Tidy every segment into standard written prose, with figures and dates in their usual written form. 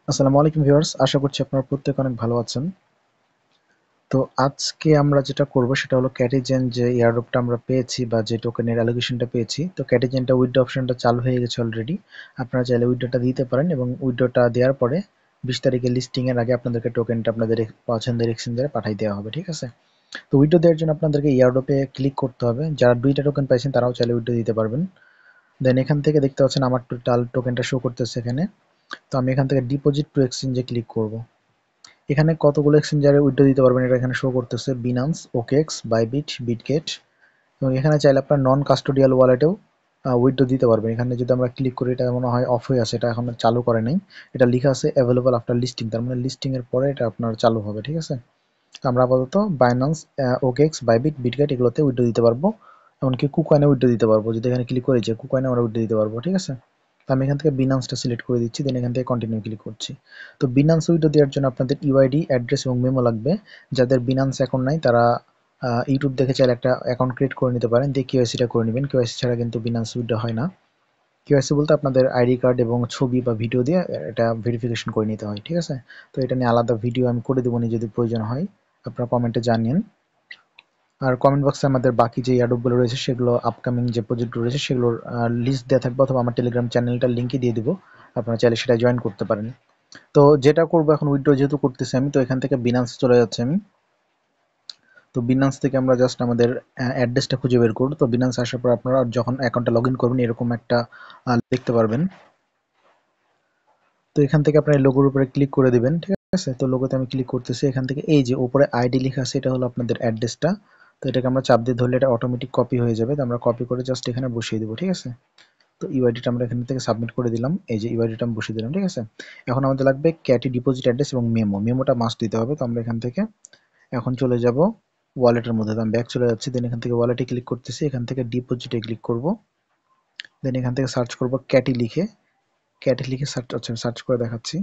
আসসালামু আলাইকুম ভিউয়ার্স, আশা করছি আপনারা প্রত্যেকে অনেক ভালো আছেন। তো আজকে আমরা যেটা করব সেটা হলো ক্যাটিজেন যে এয়ারড্রপটা আমরা পেয়েছি বা যে টোকেনের অ্যালোকেশনটা পেয়েছি, তো ক্যাটিজেনটা উইথড্র অপশনটা চালু হয়ে গেছে অলরেডি। আপনারা চাইলে উইথড্রটা দিতে পারেন এবং উইথড্রটা দেওয়ার পরে 20 তারিখে লিস্টিং এর আগে আপনাদেরকে টোকেনটা আপনাদের পছন্দের এক্সচেঞ্জারে পাঠিয়ে দেওয়া হবে, ঠিক আছে? তো উইথড্র দেওয়ার জন্য আপনাদেরকে এয়ারড্রপে ক্লিক করতে হবে। যারা 2টা টোকেন পাইছেন তারাও চাইলে উইথড্র দিতে পারবেন। দেন এখান থেকে দেখতে পাচ্ছেন আমার টোটাল টোকেনটা শো করতেছে এখানে। তো আমি এখান থেকে ডিপোজিট টু এক্সচেঞ্জে ক্লিক করব। এখানে কতগুলো এক্সচেঞ্জারে উইথড্র দিতে পারবেন এটা এখানে শো করতেছে, বিনান্স, ওকেএক্স, বাইবিট, বিটগেট, এবং এখানে চাইলে আপনার নন কাস্টোডিয়াল ওয়ালেটেও উইথড্র দিতে পারবেন। এখানে যদি আমরা ক্লিক করি এটা মনে হয় অফ হয়ে আছে, এটা এখন চালু করে নাই। এটা লেখা আছে অ্যাভেলেবল আফটার লিস্টিং, তার মানে লিস্টিং এর পরে এটা আপনার চালু হবে, ঠিক আছে? তো আমরা আপাতত বাইন্যান্স, ওকেএক্স, বাইবিট, বিটগেট এগুলোতে উইথড্র দিতে পারবো। এমনকি কুকয়েনে উইথড্র দিতে পারবো। যদি এখানে ক্লিক করি যে কুকয়েনে আমরা উইথড্র দিতে পারবো, ঠিক আছে? তো আমি এখান থেকে বিনান্সটা সিলেক্ট করে দিচ্ছি, দেন এখান থেকে কন্টিনিউ ক্লিক করছি। তো বিনান্স উইথড্র দেওয়ার জন্য আপনাদের ইউআইডি, অ্যাড্রেস এবং মেমো লাগবে। যাদের বিনান্স অ্যাকাউন্ট নাই তারা ইউটিউব দেখে চাইলে একটা অ্যাকাউন্ট ক্রিয়েট করে নিতে পারেন, দিয়ে কেওয়াইসিটা করে নেবেন। কেওয়াইসি ছাড়া কিন্তু বিনান্স উইথড্র হয় না। কেওয়াইসি বলতে আপনাদের আইডি কার্ড এবং ছবি বা ভিডিও দিয়ে এটা ভেরিফিকেশন করে নিতে হয়, ঠিক আছে? তো এটা নিয়ে আলাদা ভিডিও আমি করে দেবো যদি প্রয়োজন হয়, আপনারা কমেন্টে জানিয়েন। আর কমেন্ট বক্সে আমাদের বাকি যে এয়ারড্রপগুলো রয়েছে সেগুলো, আপকামিং যে প্রজেক্টগুলো রয়েছে সেগুলোর লিস্ট দেওয়া থাকবে, অথবা আমার টেলিগ্রাম চ্যানেলটার লিঙ্কই দিয়ে দিব, আপনারা চাইলে সেটা জয়েন করতে পারেন। তো যেটা করবো এখন, উইথড্র যেহেতু করতেছি আমি, তো এখান থেকে বিনান্স চলে যাচ্ছে আমি। তো বিনান্স থেকে আমরা জাস্ট আমাদের অ্যাড্রেসটা খুঁজে বের করব। তো বিনান্স আসার পর আপনারা যখন অ্যাকাউন্টটা লগ ইন করবেন এরকম একটা দেখতে পারবেন। তো এখান থেকে আপনার লোগোর উপরে ক্লিক করে দিবেন, ঠিক আছে? তো লোগোতে আমি ক্লিক করতেছি। এখান থেকে এই যে উপরে আইডি লেখা আছে এটা হলো আপনাদের অ্যাড্রেসটা। তো এটাকে আমরা চাপ দিয়ে ধরলে এটা অটোমেটিক কপি হয়ে যাবে। তো আমরা কপি করে জাস্ট এখানে বসিয়ে দেবো, ঠিক আছে? তো ইউআইডিটা আমরা এখান থেকে সাবমিট করে দিলাম। এই যে ইউআইডিটা আমি বসিয়ে দিলাম, ঠিক আছে? এখন আমাদের লাগবে ক্যাটি ডিপোজিট অ্যাড্রেস এবং মেমোটা মাস্ট দিতে হবে। তো আমরা এখান থেকে এখন চলে যাব ওয়ালেটের মধ্যে। তো আমি ব্যাক চলে যাচ্ছি, দেন এখান থেকে ওয়ালেটে ক্লিক করতেছি, এখান থেকে ডিপোজিটে ক্লিক করব, দেন এখান থেকে সার্চ করব ক্যাটি লিখে সার্চ করে দেখাচ্ছি।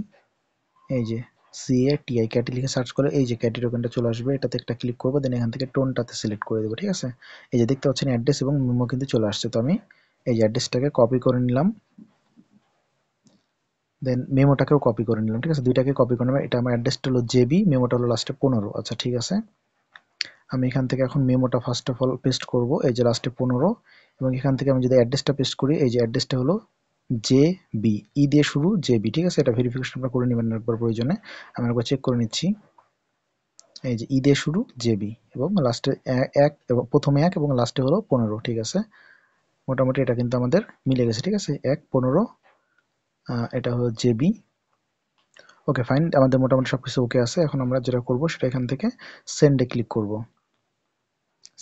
এই যে CATI ক্যাটি লিখে সার্চ করে এই যে ক্যাটি টোকেনটা চলে আসবে, এটাতে একটা ক্লিক করবো, দেন এখান থেকে টোনটাতে সিলেক্ট করে দেবো, ঠিক আছে? এই যে দেখতে পাচ্ছেন অ্যাড্রেস এবং মেমো কিন্তু চলে আসছে। তো আমি এই যে অ্যাড্রেসটাকে কপি করে নিলাম, দেন মেমোটাকেও কপি করে নিলাম, ঠিক আছে? দুইটাকে কপি করে নেবো। এটা আমার অ্যাড্রেসটা হলো জেবি, মেমোটা হলো লাস্টে 15। আচ্ছা, ঠিক আছে। আমি এখান থেকে এখন মেমোটা ফার্স্ট অফ অল পেস্ট করব, এই যে লাস্টে 15, এবং এখান থেকে আমি যদি অ্যাড্রেসটা পেস্ট করি, এই যে অ্যাড্রেসটা হলো জেবি, ই দিয়ে শুরু, জেবি, ঠিক আছে? এটা ভেরিফিকেশন আপনারা করে নেবেন একবার প্রয়োজনে। আমি একবার চেক করে নিচ্ছি। এই যে ই দিয়ে শুরু, জেবি, এবং লাস্টে এক, এবং প্রথমে 1 এবং লাস্টে হলো 15, ঠিক আছে? মোটামুটি এটা কিন্তু আমাদের মিলে গেছে, ঠিক আছে? 1 15, এটা হলো জেবি। ওকে, ফাইন, আমাদের মোটামুটি সবকিছু ওকে আছে। এখন আমরা যেটা করব সেটা এখান থেকে সেন্ডে ক্লিক করব।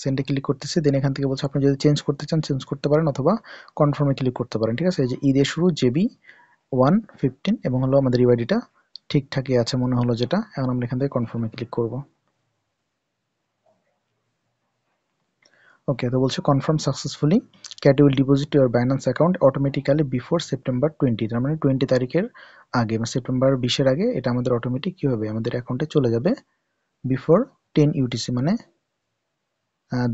সেন্ডে ক্লিক করতেছি, দেন এখান থেকে বলছে আপনি যদি চেঞ্জ করতে চান চেঞ্জ করতে পারেন, অথবা কনফার্মে ক্লিক করতে পারেন, ঠিক আছে? এই যে ই দিয়ে শুরু, জেবি 115, এবং হলো আমাদের ইউআইডিটা ঠিকঠাকই আছে মনে হলো যেটা। এখন আমরা এখান থেকে কনফার্মে ক্লিক করব। ওকে, তো বলছে confirm successfully, cat will deposit to your Binance account automatically before September 20, তার মানে 20 তারিখের আগে, মানে সেপ্টেম্বর 20-এর আগে এটা আমাদের অটোমেটিক কী হবে, আমাদের অ্যাকাউন্টে চলে যাবে বিফোর 10 UTC, মানে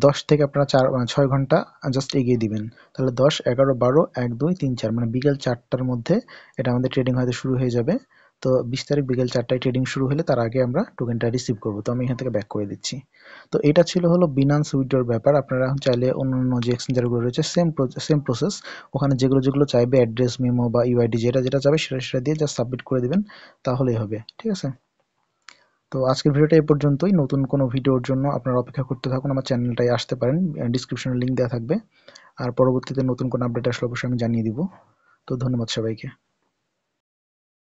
10 থেকে আপনারা 6 ঘন্টা জাস্ট এগিয়ে দিবেন। তাহলে 10, 11, 12, 1, 2, 3, 4, মানে বিকেল 4টার মধ্যে এটা আমাদের ট্রেডিং হয়তো শুরু হয়ে যাবে। তো 20 তারিখ বিকেল 4টায় ট্রেডিং শুরু হলে তার আগে আমরা টোকেনটা রিসিভ করব। তো আমি এখান থেকে ব্যাক করে দিচ্ছি। তো এটা ছিল হলো বিনান্স উইথড্রর ব্যাপার। আপনারা চাইলে অন্যান্য যে এক্সচেঞ্জারগুলো রয়েছে সেম প্রসেস, ওখানে যেগুলো চাইবে অ্যাড্রেস, মেমো বা ইউআইডি যেটা চাইবে সেটা দিয়ে জাস্ট সাবমিট করে দিবেন, তাহলেই হবে, ঠিক আছে? তো আজকের ভিডিওটা এই পর্যন্তই। নতুন কোনো ভিডিওর জন্য আপনারা অপেক্ষা করতে থাকুন, আমার চ্যানেলটায় আসতে পারেন, ডিসক্রিপশনে লিঙ্ক দেওয়া থাকবে। আর পরবর্তীতে নতুন কোনো আপডেট আসলে অবশ্যই আমি জানিয়ে দিব। তো ধন্যবাদ সবাইকে।